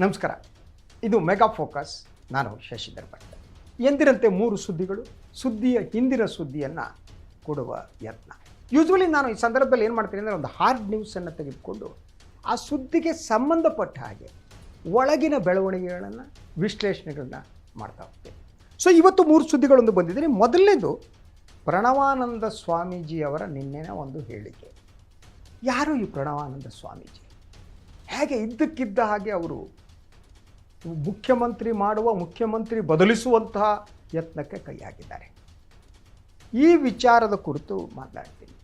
ನಮಸ್ಕಾರ. ಇದು mega focus. ನಾನು ಶಶಿಧರ್ ಭಟ್. ಎಂದಿನಂತೆ 3 ಸುದ್ದಿಗಳು, ಸುದ್ದಿಯ ಹಿಂದಿನ ಸುದ್ದಿಯನ್ನು ಕೊಡುವ ಯತ್ನ. ಯೂಶ್ವಲಿ ನಾನು ಈ ಸಂದರ್ಭದಲ್ಲಿ ಏನು ಮಾಡ್ತೀನಿ ಅಂದರೆ ಒಂದು ಹಾರ್ಡ್ ನ್ಯೂಸನ್ನು ತೆಗೆದುಕೊಂಡು ಆ ಸುದ್ದಿಗೆ ಸಂಬಂಧಪಟ್ಟ ಹಾಗೆ ಒಳಗಿನ ಬೆಳವಣಿಗೆಗಳನ್ನು ವಿಶ್ಲೇಷಣೆಗಳನ್ನ ಮಾಡ್ತಾ ಹೋಗ್ತೀನಿ. ಸೊ ಇವತ್ತು 3 ಸುದ್ದಿಗಳೊಂದು ಬಂದಿದ್ದೀನಿ. ಮೊದಲನೇದು ಪ್ರಣವಾನಂದ ಸ್ವಾಮೀಜಿಯವರ ನಿನ್ನೆನ ಒಂದು ಹೇಳಿಕೆ. ಯಾರು ಈ ಪ್ರಣವಾನಂದ ಸ್ವಾಮೀಜಿ? ಹೇಗೆ ಇದ್ದಕ್ಕಿದ್ದ ಹಾಗೆ ಅವರು ಮುಖ್ಯಮಂತ್ರಿ ಬದಲಿಸುವಂತಹ ಯತ್ನಕ್ಕೆ ಕೈ ಹಾಕಿದ್ದಾರೆ. ಈ ವಿಚಾರದ ಕುರಿತು ಮಾತನಾಡ್ತೀನಿ.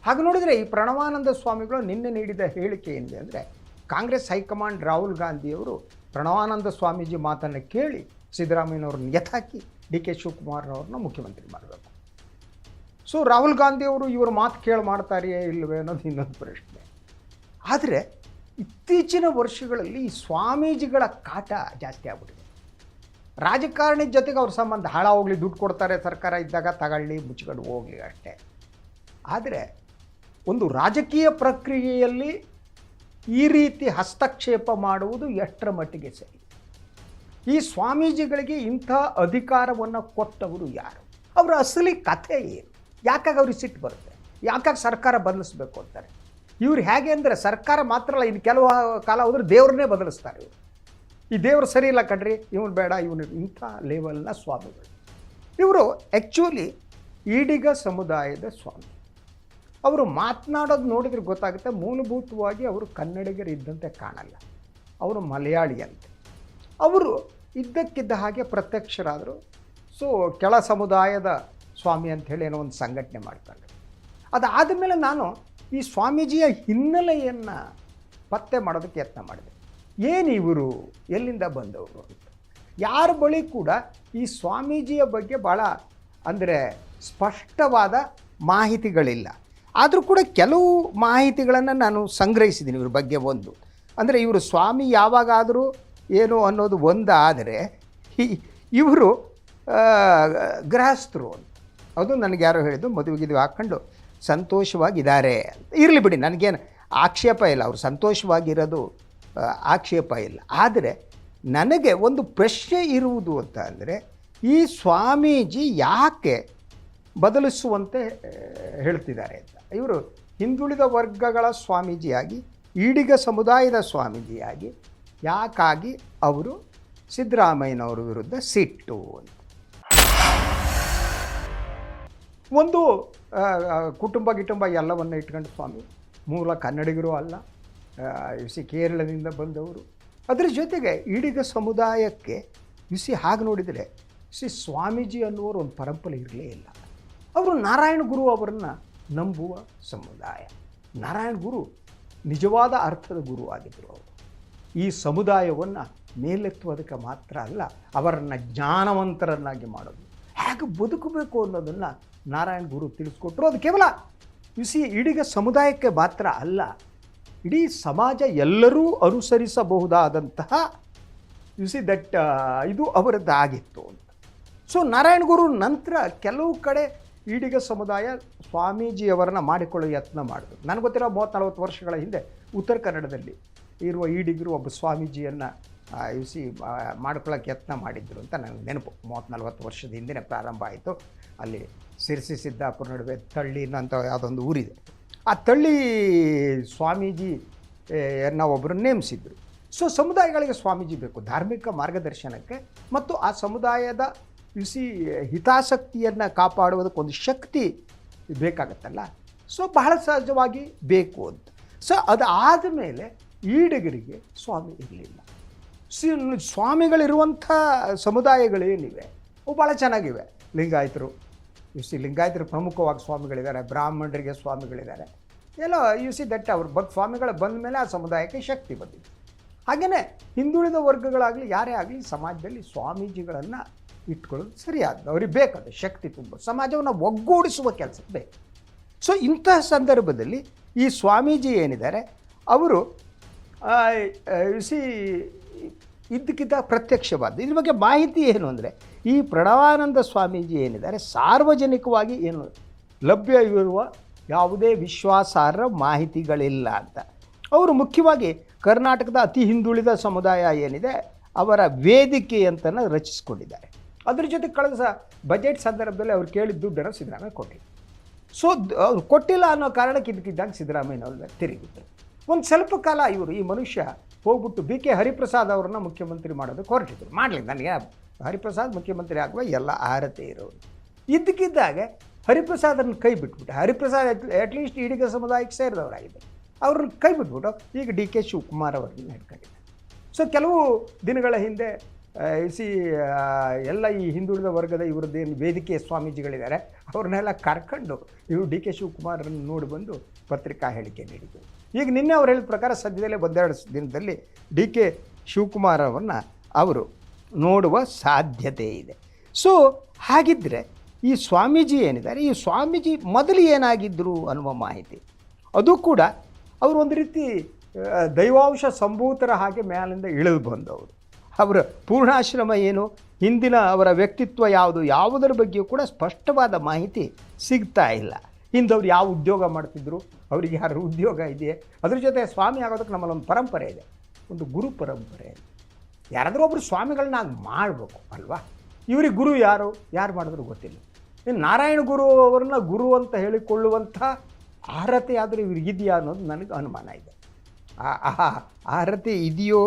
ಹಾಗೆ ನೋಡಿದರೆ ಈ ಪ್ರಣವಾನಂದ ಸ್ವಾಮಿಗಳು ನಿನ್ನೆ ನೀಡಿದ ಹೇಳಿಕೆ ಏನಿದೆ ಅಂದರೆ, ಕಾಂಗ್ರೆಸ್ ಹೈಕಮಾಂಡ್ ರಾಹುಲ್ ಗಾಂಧಿಯವರು ಪ್ರಣವಾನಂದ ಸ್ವಾಮೀಜಿ ಮಾತನ್ನು ಕೇಳಿ ಸಿದ್ದರಾಮಯ್ಯನವ್ರನ್ನ ಎತ್ತಾಕಿ ಡಿ ಕೆ ಶಿವಕುಮಾರ್ನವ್ರನ್ನ ಮುಖ್ಯಮಂತ್ರಿ ಮಾಡಬೇಕು. ಸೊ ರಾಹುಲ್ ಗಾಂಧಿಯವರು ಇವರು ಮಾತು ಕೇಳಿ ಮಾಡ್ತಾರೆಯೇ ಇಲ್ಲವೇ ಅನ್ನೋದು ಇನ್ನೊಂದು ಪ್ರಶ್ನೆ. ಆದರೆ ಇತ್ತೀಚಿನ ವರ್ಷಗಳಲ್ಲಿ ಈ ಸ್ವಾಮೀಜಿಗಳ ಕಾಟ ಜಾಸ್ತಿ ಆಗ್ಬಿಟ್ಟಿದೆ. ರಾಜಕಾರಣಿ ಜೊತೆಗೆ ಅವ್ರ ಸಂಬಂಧ ಹಾಳಾಗೋಗ್ಲಿ, ದುಡ್ಡು ಕೊಡ್ತಾರೆ ಸರ್ಕಾರ ಇದ್ದಾಗ, ತಗೊಳ್ಳಿ ಮುಚ್ಕೊಂಡು ಹೋಗಲಿ ಅಷ್ಟೇ. ಆದರೆ ಒಂದು ರಾಜಕೀಯ ಪ್ರಕ್ರಿಯೆಯಲ್ಲಿ ಈ ರೀತಿ ಹಸ್ತಕ್ಷೇಪ ಮಾಡುವುದು ಎಷ್ಟರ ಮಟ್ಟಿಗೆ ಸರಿ? ಈ ಸ್ವಾಮೀಜಿಗಳಿಗೆ ಇಂಥ ಅಧಿಕಾರವನ್ನು ಕೊಟ್ಟವರು ಯಾರು? ಅವರ ಅಸಲಿ ಕಥೆ ಏನು? ಯಾಕಾಗ ಅವ್ರಿಗೆ ಸಿಟ್ಟು ಬರುತ್ತೆ? ಯಾಕಾಗ ಸರ್ಕಾರ ಬದಲಿಸ್ಬೇಕು ಅಂತಾರೆ? ಇವ್ರು ಹೇಗೆ ಅಂದರೆ ಸರ್ಕಾರ ಮಾತ್ರ ಅಲ್ಲ, ಇನ್ನು ಕೆಲವು ಕಾಲ ಹೋದ್ರೆ ದೇವ್ರನ್ನೇ ಬದಲಿಸ್ತಾರೆ ಇವರು. ಈ ದೇವರು ಸರಿ ಇಲ್ಲ ಕಣ್ರಿ, ಇವನು ಬೇಡ, ಇವನು ಇಂಥ ಲೆವೆಲ್ನ ಸ್ವಾಮಿಗಳು ಇವರು. ಆ್ಯಕ್ಚುಲಿ ಈಡಿಗ ಸಮುದಾಯದ ಸ್ವಾಮಿ. ಅವರು ಮಾತನಾಡೋದು ನೋಡಿದ್ರೆ ಗೊತ್ತಾಗುತ್ತೆ, ಮೂಲಭೂತವಾಗಿ ಅವರು ಕನ್ನಡಿಗರು ಇದ್ದಂತೆ ಕಾಣಲ್ಲ, ಅವರು ಮಲಯಾಳಿ ಅಂತೆ. ಅವರು ಇದ್ದಕ್ಕಿದ್ದ ಹಾಗೆ ಪ್ರತ್ಯಕ್ಷರಾದರು. ಸೊ ಕೆಳ ಸಮುದಾಯದ ಸ್ವಾಮಿ ಅಂಥೇಳಿ ಏನೋ ಒಂದು ಸಂಘಟನೆ ಮಾಡ್ಕೊಂಡ್ರು. ಅದಾದ ಮೇಲೆ ನಾನು ಈ ಸ್ವಾಮೀಜಿಯ ಹಿನ್ನೆಲೆಯನ್ನು ಪತ್ತೆ ಮಾಡೋದಕ್ಕೆ ಯತ್ನ ಮಾಡಿದೆ. ಏನು ಇವರು ಎಲ್ಲಿಂದ ಬಂದವರು ಅಂತ. ಯಾರ ಬಳಿ ಕೂಡ ಈ ಸ್ವಾಮೀಜಿಯ ಬಗ್ಗೆ ಭಾಳ ಅಂದರೆ ಸ್ಪಷ್ಟವಾದ ಮಾಹಿತಿಗಳಿಲ್ಲ. ಆದರೂ ಕೂಡ ಕೆಲವು ಮಾಹಿತಿಗಳನ್ನು ನಾನು ಸಂಗ್ರಹಿಸಿದ್ದೀನಿ ಇವ್ರ ಬಗ್ಗೆ. ಒಂದು ಅಂದರೆ ಇವರು ಸ್ವಾಮಿ ಯಾವಾಗಾದರೂ ಏನು ಅನ್ನೋದು ಒಂದಾದರೆ, ಇವರು ಗೃಹಸ್ಥರು ಅಂತ. ಅದು ನನಗೆ ಯಾರೋ ಹೇಳಿದ್ದು, ಮದುವೆಗಿದು ಹಾಕ್ಕೊಂಡು ಸಂತೋಷವಾಗಿದ್ದಾರೆ ಅಂತ. ಇರಲಿ ಬಿಡಿ, ನನಗೇನು ಆಕ್ಷೇಪ ಇಲ್ಲ, ಅವರು ಸಂತೋಷವಾಗಿರೋದು ಆಕ್ಷೇಪ ಇಲ್ಲ. ಆದರೆ ನನಗೆ ಒಂದು ಪ್ರಶ್ನೆ ಇರುವುದು ಅಂತ ಅಂದರೆ, ಈ ಸ್ವಾಮೀಜಿ ಯಾಕೆ ಬದಲಿಸುವಂತೆ ಹೇಳ್ತಿದ್ದಾರೆ ಅಂತ. ಇವರು ಹಿಂದುಳಿದ ವರ್ಗಗಳ ಸ್ವಾಮೀಜಿಯಾಗಿ, ಈಡಿಗ ಸಮುದಾಯದ ಸ್ವಾಮೀಜಿಯಾಗಿ ಯಾಕಾಗಿ ಅವರು ಸಿದ್ದರಾಮಯ್ಯನವರ ವಿರುದ್ಧ ಸಿಟ್ಟು ಅಂತ. ಒಂದು ಕುಟುಂಬ ಎಲ್ಲವನ್ನು ಇಟ್ಕೊಂಡು ಸ್ವಾಮಿ, ಮೂಲ ಕನ್ನಡಿಗರು ಅಲ್ಲ, ಕೇರಳದಿಂದ ಬಂದವರು. ಅದರ ಜೊತೆಗೆ ಈಡಿಗ ಸಮುದಾಯಕ್ಕೆ ಹಾಗೆ ನೋಡಿದರೆ ಸ್ವಾಮೀಜಿ ಅನ್ನುವರು ಒಂದು ಪರಂಪರೆ ಇರಲೇ ಇಲ್ಲ. ಅವರು ನಾರಾಯಣ ಗುರು ಅವರನ್ನು ನಂಬುವ ಸಮುದಾಯ. ನಾರಾಯಣ ಗುರು ನಿಜವಾದ ಅರ್ಥದ ಗುರು ಆಗಿದ್ದರು. ಅವರು ಈ ಸಮುದಾಯವನ್ನು ಮೇಲೆತ್ತುವುದಕ್ಕೆ ಮಾತ್ರ ಅಲ್ಲ, ಅವರನ್ನು ಜ್ಞಾನವಂತರನ್ನಾಗಿ ಮಾಡೋದು, ಹೇಗೆ ಬದುಕಬೇಕು ಅನ್ನೋದನ್ನು ನಾರಾಯಣ ಗುರು ತಿಳಿಸ್ಕೊಟ್ರು. ಅದು ಕೇವಲ ಈಡಿಗ ಸಮುದಾಯಕ್ಕೆ ಮಾತ್ರ ಅಲ್ಲ, ಇಡೀ ಸಮಾಜ ಎಲ್ಲರೂ ಅನುಸರಿಸಬಹುದಾದಂತಹ ದಟ್ ಇದು ಅವರದ್ದಾಗಿತ್ತು ಅಂತ. ಸೊ ನಾರಾಯಣ ಗುರು ನಂತರ ಕೆಲವು ಕಡೆ ಈಡಿಗ ಸಮುದಾಯ ಸ್ವಾಮೀಜಿಯವರನ್ನು ಮಾಡಿಕೊಳ್ಳೋ ಯತ್ನ ಮಾಡಿದ್ರು. ನನಗೆ ಗೊತ್ತಿರೋ 30-40 ವರ್ಷಗಳ ಹಿಂದೆ ಉತ್ತರ ಕನ್ನಡದಲ್ಲಿ ಇರುವ ಈಡಿಗರು ಒಬ್ಬ ಸ್ವಾಮೀಜಿಯನ್ನು ಮಾಡ್ಕೊಳ್ಳೋಕ್ಕೆ ಯತ್ನ ಮಾಡಿದ್ರು ಅಂತ ನನಗೆ ನೆನಪು. 30-40 ವರ್ಷದ ಹಿಂದೆ ಪ್ರಾರಂಭ ಆಯಿತು. ಅಲ್ಲಿ ಸಿರ್ಸಿ ಸಿದ್ದಾಪುರ ನಡುವೆ ತಳ್ಳಿ ಅಂತ ಯಾವುದೊಂದು ಊರಿದೆ. ಆ ತಳ್ಳಿ ಸ್ವಾಮೀಜಿಯನ್ನು ಒಬ್ಬರು ನೇಮಿಸಿದ್ರು. ಸೊ ಸಮುದಾಯಗಳಿಗೆ ಸ್ವಾಮೀಜಿ ಬೇಕು ಧಾರ್ಮಿಕ ಮಾರ್ಗದರ್ಶನಕ್ಕೆ, ಮತ್ತು ಆ ಸಮುದಾಯದ ಹಿತಾಸಕ್ತಿಯನ್ನು ಕಾಪಾಡುವುದಕ್ಕೊಂದು ಶಕ್ತಿ ಬೇಕಾಗತ್ತಲ್ಲ. ಸೊ ಬಹಳ ಸಹಜವಾಗಿ ಬೇಕು ಅಂತ. ಸೊ ಅದಾದ ಮೇಲೆ ಈಡಿಗರಿಗೆ ಸ್ವಾಮಿ ಇರಲಿಲ್ಲ. ಸ್ವಾಮಿಗಳಿರುವಂಥ ಸಮುದಾಯಗಳೇನಿವೆ ಅವು ಭಾಳ ಚೆನ್ನಾಗಿವೆ. ಲಿಂಗಾಯತರು, ಲಿಂಗಾಯತರು ಪ್ರಮುಖವಾಗಿ ಸ್ವಾಮಿಗಳಿದ್ದಾರೆ, ಬ್ರಾಹ್ಮಣರಿಗೆ ಸ್ವಾಮಿಗಳಿದ್ದಾರೆ, ಎಲ್ಲ ದಟ್ ಅವ್ರು ಸ್ವಾಮಿಗಳು ಬಂದ ಮೇಲೆ ಆ ಸಮುದಾಯಕ್ಕೆ ಶಕ್ತಿ ಬಂದಿದೆ. ಹಾಗೆಯೇ ಹಿಂದುಳಿದ ವರ್ಗಗಳಾಗಲಿ ಯಾರೇ ಆಗಲಿ ಸಮಾಜದಲ್ಲಿ ಸ್ವಾಮೀಜಿಗಳನ್ನು ಇಟ್ಕೊಳ್ಳೋದು ಸರಿಯಾದ, ಅವ್ರಿಗೆ ಬೇಕಾದ ಶಕ್ತಿ ತುಂಬ ಸಮಾಜವನ್ನು ಒಗ್ಗೂಡಿಸುವ ಕೆಲಸಕ್ಕೆ ಬೇಕು. ಸೊ ಇಂತಹ ಸಂದರ್ಭದಲ್ಲಿ ಈ ಸ್ವಾಮೀಜಿ ಏನಿದ್ದಾರೆ ಅವರು ಇದಕ್ಕಿಂತ ಪ್ರತ್ಯಕ್ಷವಾದ ಇದ್ರ ಬಗ್ಗೆ ಮಾಹಿತಿ ಏನು ಅಂದರೆ, ಈ ಪ್ರಣವಾನಂದ ಸ್ವಾಮೀಜಿ ಏನಿದ್ದಾರೆ ಸಾರ್ವಜನಿಕವಾಗಿ ಏನು ಲಭ್ಯವಿರುವ ಯಾವುದೇ ವಿಶ್ವಾಸಾರ್ಹ ಮಾಹಿತಿಗಳಿಲ್ಲ ಅಂತ. ಅವರು ಮುಖ್ಯವಾಗಿ ಕರ್ನಾಟಕದ ಅತಿ ಹಿಂದುಳಿದ ಸಮುದಾಯ ಏನಿದೆ ಅವರ ವೇದಿಕೆ ಅಂತಲೂ ರಚಿಸ್ಕೊಂಡಿದ್ದಾರೆ. ಅದ್ರ ಜೊತೆ ಕಳೆದ ಬಜೆಟ್ ಸಂದರ್ಭದಲ್ಲಿ ಅವ್ರು ಕೇಳಿದ ದುಡ್ಡನ್ನು ಸಿದ್ದರಾಮಯ್ಯ ಕೊಟ್ಟಿಲ್ಲ. ಸೊ ಅವ್ರು ಕೊಟ್ಟಿಲ್ಲ ಅನ್ನೋ ಕಾರಣಕ್ಕೆ ಇದಕ್ಕಿದ್ದಂಗೆ ಸಿದ್ದರಾಮಯ್ಯನವ್ರ ತಿರುಗಿದ್ರು. ಒಂದು ಸ್ವಲ್ಪ ಕಾಲ ಈ ಮನುಷ್ಯ ಹೋಗ್ಬಿಟ್ಟು ಬಿ ಕೆ ಹರಿಪ್ರಸಾದ್ ಅವ್ರನ್ನ ಮುಖ್ಯಮಂತ್ರಿ ಮಾಡೋದಕ್ಕೆ ಹೊರಟಿದ್ರು. ಮಾಡಲಿ, ನನಗೆ ಹರಿಪ್ರಸಾದ್ ಮುಖ್ಯಮಂತ್ರಿ ಆಗುವ ಎಲ್ಲ ಅರ್ಹತೆ ಇರೋರು. ಇದ್ದಕ್ಕಿದ್ದಾಗೆ ಹರಿಪ್ರಸಾದನ್ನು ಕೈ ಬಿಟ್ಬಿಟ್ಟು, ಹರಿಪ್ರಸಾದ್ ಅಟ್ಲೀಸ್ಟ್ ಈಡಿಗ ಸಮುದಾಯಕ್ಕೆ ಸೇರಿದವರಾಗಿದ್ದರು, ಅವ್ರನ್ನ ಕೈ ಬಿಟ್ಬಿಟ್ಟು ಈಗ ಡಿ ಕೆ ಶಿವಕುಮಾರ್ ಅವ್ರನ್ನ ಹಿಡ್ಕೊಂಡಿದ್ದಾರೆ. ಸೊ ಕೆಲವು ದಿನಗಳ ಹಿಂದೆ ಎಲ್ಲ ಈ ಹಿಂದುಳಿದ ವರ್ಗದ ಇವ್ರದ್ದೇನು ವೇದಿಕೆ ಸ್ವಾಮೀಜಿಗಳಿದ್ದಾರೆ ಅವ್ರನ್ನೆಲ್ಲ ಕರ್ಕೊಂಡು ಇವರು ಡಿ ಕೆ ಶಿವಕುಮಾರನ್ನು ನೋಡಿ ಬಂದು ಪತ್ರಿಕಾ ಹೇಳಿಕೆ ನೀಡಿದರು. ಈಗ ನಿನ್ನೆ ಅವ್ರು ಹೇಳಿದ ಪ್ರಕಾರ ಸದ್ಯದಲ್ಲೇ ಒಂದೆರಡು ದಿನದಲ್ಲಿ ಡಿ ಕೆ ಶಿವಕುಮಾರ್ ಅವರನ್ನು ಅವರು ನೋಡುವ ಸಾಧ್ಯತೆ ಇದೆ. ಸೊ ಹಾಗಿದ್ದರೆ ಈ ಸ್ವಾಮೀಜಿ ಏನಿದ್ದಾರೆ, ಈ ಸ್ವಾಮೀಜಿ ಮೊದಲು ಏನಾಗಿದ್ದರು ಅನ್ನುವ ಮಾಹಿತಿ ಅದು ಕೂಡ ಅವರು ಒಂದು ರೀತಿ ದೈವಾಂಶ ಸಂಭೂತರ ಹಾಗೆ ಮೇಲಿಂದ ಇಳಿದು ಬಂದವರು. ಅವರ ಪೂರ್ಣಾಶ್ರಮ ಏನು, ಹಿಂದಿನ ಅವರ ವ್ಯಕ್ತಿತ್ವ ಯಾವುದು, ಯಾವುದರ ಬಗ್ಗೆಯೂ ಕೂಡ ಸ್ಪಷ್ಟವಾದ ಮಾಹಿತಿ ಸಿಗ್ತಾ ಇಲ್ಲ. ಹಿಂದವ್ರು ಯಾವ ಉದ್ಯೋಗ ಮಾಡ್ತಿದ್ರು, ಅವರಿಗೆ ಯಾರು ಉದ್ಯೋಗ ಇದೆಯೇ, ಅದ್ರ ಜೊತೆ ಸ್ವಾಮಿ ಆಗೋದಕ್ಕೆ ನಮ್ಮಲ್ಲೊಂದು ಪರಂಪರೆ ಇದೆ, ಒಂದು ಗುರು ಪರಂಪರೆ ಇದೆ. ಯಾರಾದರೂ ಒಬ್ಬರು ಸ್ವಾಮಿಗಳನ್ನ ಮಾಡಬೇಕು ಅಲ್ವಾ. ಇವ್ರಿಗೆ ಗುರು ಯಾರು ಮಾಡಿದ್ರು ಗೊತ್ತಿಲ್ಲ. ಇನ್ನು ನಾರಾಯಣ ಗುರು ಅವರನ್ನ ಗುರು ಅಂತ ಹೇಳಿಕೊಳ್ಳುವಂಥ ಅರ್ಹತೆ ಆದರೂ ಇವ್ರಿಗಿದೆಯಾ ಅನ್ನೋದು ನನಗೆ ಅನುಮಾನ ಇದೆ. ಅರ್ಹತೆ ಇದೆಯೋ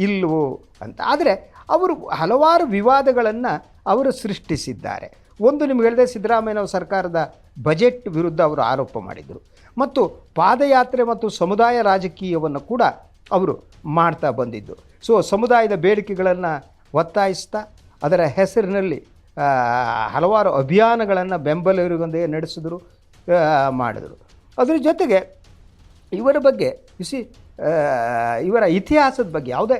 ಇಲ್ವೋ ಅಂತ. ಆದರೆ ಅವರು ಹಲವಾರು ವಿವಾದಗಳನ್ನು ಅವರು ಸೃಷ್ಟಿಸಿದ್ದಾರೆ. ಒಂದು ನಿಮ್ಗೆ ಹೇಳಿದೆ, ಸಿದ್ದರಾಮಯ್ಯನವರ ಸರ್ಕಾರದ ಬಜೆಟ್ ವಿರುದ್ಧ ಅವರು ಆರೋಪ ಮಾಡಿದರು ಮತ್ತು ಪಾದಯಾತ್ರೆ ಮತ್ತು ಸಮುದಾಯ ರಾಜಕೀಯವನ್ನು ಕೂಡ ಅವರು ಮಾಡ್ತಾ ಬಂದಿದ್ದು. ಸೊ ಸಮುದಾಯದ ಬೇಡಿಕೆಗಳನ್ನು ಒತ್ತಾಯಿಸ್ತಾ ಅದರ ಹೆಸರಿನಲ್ಲಿ ಹಲವಾರು ಅಭಿಯಾನಗಳನ್ನು ಬೆಂಬಲಿಗರೊಂದೇ ನಡೆಸಿದ್ರು, ಮಾಡಿದರು. ಅದರ ಜೊತೆಗೆ ಇವರ ಬಗ್ಗೆ ಇವರ ಇತಿಹಾಸದ ಬಗ್ಗೆ ಯಾವುದೇ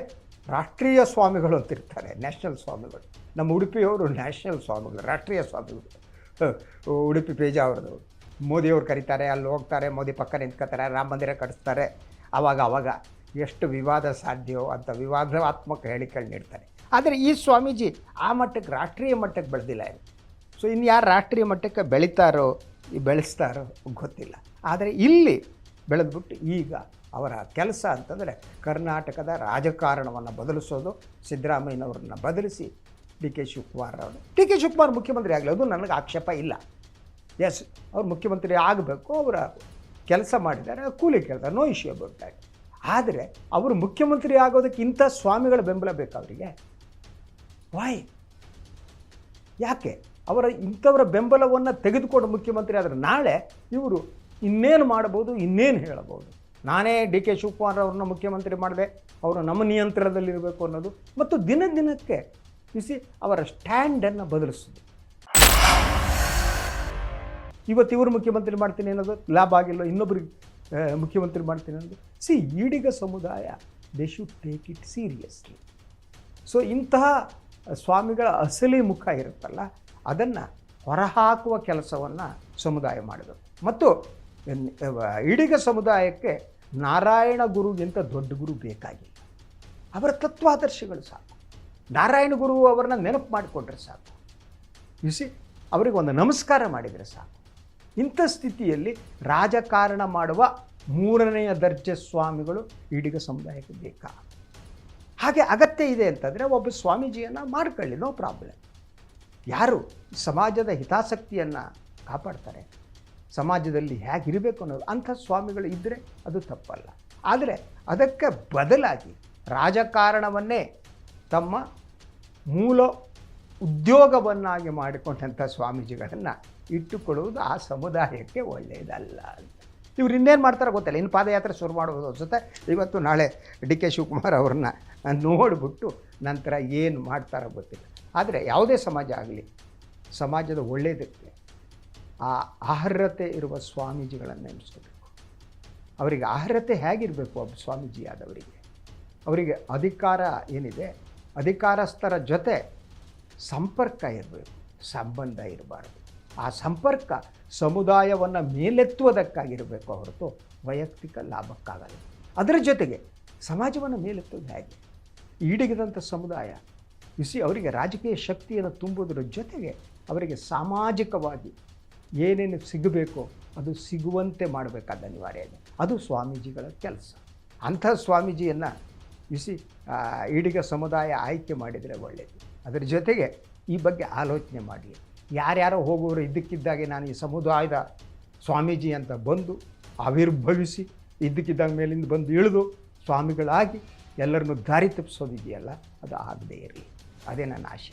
ರಾಷ್ಟ್ರೀಯ ಸ್ವಾಮಿಗಳು ಅಂತಿರ್ತಾರೆ, ನ್ಯಾಷನಲ್ ಸ್ವಾಮಿಗಳು. ನಮ್ಮ ಉಡುಪಿಯವರು ನ್ಯಾಷನಲ್ ಸ್ವಾಮಿಗಳು, ರಾಷ್ಟ್ರೀಯ ಸ್ವಾಮಿಗಳು. ಉಡುಪಿ ಪೇಜಾವರದವರು ಮೋದಿಯವ್ರು ಕರೀತಾರೆ, ಅಲ್ಲಿ ಹೋಗ್ತಾರೆ, ಮೋದಿ ಪಕ್ಕ ನಿಂತ್ಕೋತಾರೆ, ರಾಮ ಮಂದಿರ ಕಟ್ಟಿಸ್ತಾರೆ. ಆವಾಗ ಎಷ್ಟು ವಿವಾದ ಸಾಧ್ಯವೋ ಅಂಥ ವಿವಾದಾತ್ಮಕ ಹೇಳಿಕೆಗಳು ನೀಡ್ತಾರೆ. ಆದರೆ ಈ ಸ್ವಾಮೀಜಿ ಆ ಮಟ್ಟಕ್ಕೆ, ರಾಷ್ಟ್ರೀಯ ಮಟ್ಟಕ್ಕೆ ಬೆಳೆದಿಲ್ಲ ಇದು. ಸೊ ಇನ್ನು ಯಾರು ರಾಷ್ಟ್ರೀಯ ಮಟ್ಟಕ್ಕೆ ಬೆಳೆಸ್ತಾರೋ ಗೊತ್ತಿಲ್ಲ. ಆದರೆ ಇಲ್ಲಿ ಬೆಳೆದ್ಬಿಟ್ಟು ಈಗ ಅವರ ಕೆಲಸ ಅಂತಂದರೆ ಕರ್ನಾಟಕದ ರಾಜಕಾರಣವನ್ನು ಬದಲಿಸೋದು. ಸಿದ್ದರಾಮಯ್ಯನವ್ರನ್ನ ಬದಲಿಸಿ ಡಿ ಕೆ ಶಿವಕುಮಾರ್ ಮುಖ್ಯಮಂತ್ರಿ ಆಗಲಿ, ಅದು ನನಗೆ ಆಕ್ಷೇಪ ಇಲ್ಲ. ಎಸ್, ಅವ್ರು ಮುಖ್ಯಮಂತ್ರಿ ಆಗಬೇಕು, ಅವರ ಕೆಲಸ ಮಾಡಿದ್ದಾರೆ, ಕೂಲಿ ಕೇಳ್ತಾರೆ, ನೋ ಇಶ್ಯೂ ಅಬೌಟ್ ದ್ಯಾಟ್. ಆದರೆ ಅವರು ಮುಖ್ಯಮಂತ್ರಿ ಆಗೋದಕ್ಕೆ ಇಂಥ ಸ್ವಾಮಿಗಳ ಬೆಂಬಲ ಬೇಕು ಅವರಿಗೆ. ವಾಯ್? ಯಾಕೆ ಇಂಥವರ ಬೆಂಬಲವನ್ನು ತೆಗೆದುಕೊಂಡು ಮುಖ್ಯಮಂತ್ರಿ ಆದರೆ ನಾಳೆ ಇವರು ಇನ್ನೇನು ಮಾಡ್ಬೋದು, ಇನ್ನೇನು ಹೇಳಬಹುದು. ನಾನೇ ಡಿ ಕೆ ಶಿವಕುಮಾರ್ ಅವ್ರನ್ನ ಮುಖ್ಯಮಂತ್ರಿ ಮಾಡಿದೆ, ಅವರು ನಮ್ಮ ನಿಯಂತ್ರಣದಲ್ಲಿರಬೇಕು ಅನ್ನೋದು ಮತ್ತು ದಿನಕ್ಕೆ ಅವರ ಸ್ಟ್ಯಾಂಡನ್ನು ಬದಲಿಸೋದು. ಇವತ್ತು ಇವರು ಮುಖ್ಯಮಂತ್ರಿ ಮಾಡ್ತೀನಿ ಅನ್ನೋದು ಲಾಭ ಆಗಿಲ್ಲ, ಇನ್ನೊಬ್ಬರಿಗೆ ಮುಖ್ಯಮಂತ್ರಿ ಮಾಡ್ತೀನಿ ಅನ್ನೋದು. ಈಡಿಗ ಸಮುದಾಯ they should take it seriously. So ಇಂತಹ ಸ್ವಾಮಿಗಳ ಅಸಲಿ ಮುಖ ಇರುತ್ತಲ್ಲ, ಅದನ್ನು ಹೊರಹಾಕುವ ಕೆಲಸವನ್ನು ಸಮುದಾಯ ಮಾಡಬೇಕು. ಮತ್ತು ಈಡಿಗ ಸಮುದಾಯಕ್ಕೆ ನಾರಾಯಣ ಗುರುಗಿಂತ ದೊಡ್ಡ ಗುರು ಬೇಕಾಗಿಲ್ಲ. ಅವರ ತತ್ವಾದರ್ಶಗಳು ಸಾಕು. ನಾರಾಯಣ ಗುರು ಅವರನ್ನ ನೆನಪು ಮಾಡಿಕೊಂಡ್ರೆ ಸಾಕು. ಅವರಿಗೆ ಒಂದು ನಮಸ್ಕಾರ ಮಾಡಿದರೆ ಸಾಕು. ಇಂಥ ಸ್ಥಿತಿಯಲ್ಲಿ ರಾಜಕಾರಣ ಮಾಡುವ ಮೂರನೆಯ ದರ್ಜೆ ಸ್ವಾಮಿಗಳು ಈಡಿಗ ಸಮುದಾಯಕ್ಕೆ ಬೇಕಾ? ಹಾಗೆ ಅಗತ್ಯ ಇದೆ ಅಂತಂದರೆ ಒಬ್ಬ ಸ್ವಾಮೀಜಿಯನ್ನು ಮಾಡ್ಕೊಳ್ಳಿ, ನೋ ಪ್ರಾಬ್ಲಮ್. ಯಾರು ಸಮಾಜದ ಹಿತಾಸಕ್ತಿಯನ್ನು ಕಾಪಾಡ್ತಾರೆ, ಸಮಾಜದಲ್ಲಿ ಹೇಗಿರಬೇಕು ಅನ್ನೋದು ಅಂಥ ಸ್ವಾಮಿಗಳು ಇದ್ದರೆ ಅದು ತಪ್ಪಲ್ಲ. ಆದರೆ ಅದಕ್ಕೆ ಬದಲಾಗಿ ರಾಜಕಾರಣವನ್ನೇ ತಮ್ಮ ಮೂಲ ಉದ್ಯೋಗವನ್ನಾಗಿ ಮಾಡಿಕೊಂಡಂಥ ಸ್ವಾಮೀಜಿಗಳನ್ನು ಇಟ್ಟುಕೊಳ್ಳುವುದು ಆ ಸಮುದಾಯಕ್ಕೆ ಒಳ್ಳೆಯದಲ್ಲ ಅಂತ. ಇವ್ರು ಇನ್ನೇನು ಮಾಡ್ತಾರೋ ಗೊತ್ತಿಲ್ಲ. ಇನ್ನು ಪಾದಯಾತ್ರೆ ಶುರು ಮಾಡೋದು ಅನಿಸುತ್ತೆ. ಇವತ್ತು ನಾಳೆ ಡಿ ಕೆ ಶಿವಕುಮಾರ್ ಅವ್ರನ್ನ ನೋಡಿಬಿಟ್ಟು ನಂತರ ಏನು ಮಾಡ್ತಾರೋ ಗೊತ್ತಿಲ್ಲ. ಆದರೆ ಯಾವುದೇ ಸಮಾಜ ಆಗಲಿ, ಸಮಾಜದ ಒಳ್ಳೆಯದಕ್ಕೆ ಆ ಅರ್ಹತೆ ಇರುವ ಸ್ವಾಮೀಜಿಗಳನ್ನು ನೇಮಿಸ್ಕೋಬೇಕು. ಅವರಿಗೆ ಅರ್ಹತೆ ಹೇಗಿರಬೇಕು? ಒಬ್ಬ ಸ್ವಾಮೀಜಿ ಆದವರಿಗೆ ಅವರಿಗೆ ಅಧಿಕಾರ ಏನಿದೆ, ಅಧಿಕಾರಸ್ಥರ ಜೊತೆ ಸಂಪರ್ಕ ಇರಬೇಕು, ಸಂಬಂಧ ಇರಬಾರ್ದು. ಆ ಸಂಪರ್ಕ ಸಮುದಾಯವನ್ನು ಮೇಲೆತ್ತುವುದಕ್ಕಾಗಿರಬೇಕು ಹೊರತು ವೈಯಕ್ತಿಕ ಲಾಭಕ್ಕಾಗಲ್ಲ. ಅದರ ಜೊತೆಗೆ ಸಮಾಜವನ್ನು ಮೇಲೆತ್ತುವುದು ಹೇಗೆ? ಈಡಿಗದಂಥ ಸಮುದಾಯ ಅವರಿಗೆ ರಾಜಕೀಯ ಶಕ್ತಿಯನ್ನು ತುಂಬುವುದರ ಜೊತೆಗೆ ಅವರಿಗೆ ಸಾಮಾಜಿಕವಾಗಿ ಏನೇನು ಸಿಗಬೇಕೋ ಅದು ಸಿಗುವಂತೆ ಮಾಡಬೇಕಾದ ಅನಿವಾರ್ಯ ಇದೆ. ಅದು ಸ್ವಾಮೀಜಿಗಳ ಕೆಲಸ. ಅಂಥ ಸ್ವಾಮೀಜಿಯನ್ನು ಬಿಸಿ ಈಡಿಗ ಸಮುದಾಯ ಆಯ್ಕೆ ಮಾಡಿದರೆ ಒಳ್ಳೆಯದು. ಅದರ ಜೊತೆಗೆ ಈ ಬಗ್ಗೆ ಆಲೋಚನೆ ಮಾಡಿ, ಯಾರ್ಯಾರೋ ಹೋಗುವವರು ಇದ್ದಕ್ಕಿದ್ದಾಗೆ ನಾನು ಈ ಸಮುದಾಯದ ಸ್ವಾಮೀಜಿ ಅಂತ ಬಂದು ಆವಿರ್ಭವಿಸಿ ಇದ್ದಕ್ಕಿದ್ದಾಗ ಮೇಲಿಂದ ಬಂದು ಇಳಿದು ಸ್ವಾಮಿಗಳಾಗಿ ಎಲ್ಲರನ್ನು ದಾರಿ ತಪ್ಪಿಸೋದಿದೆಯಲ್ಲ, ಅದು ಆಗದೇ ಇರಲಿ. ಅದೇ ನನ್ನ ಆಶೆ.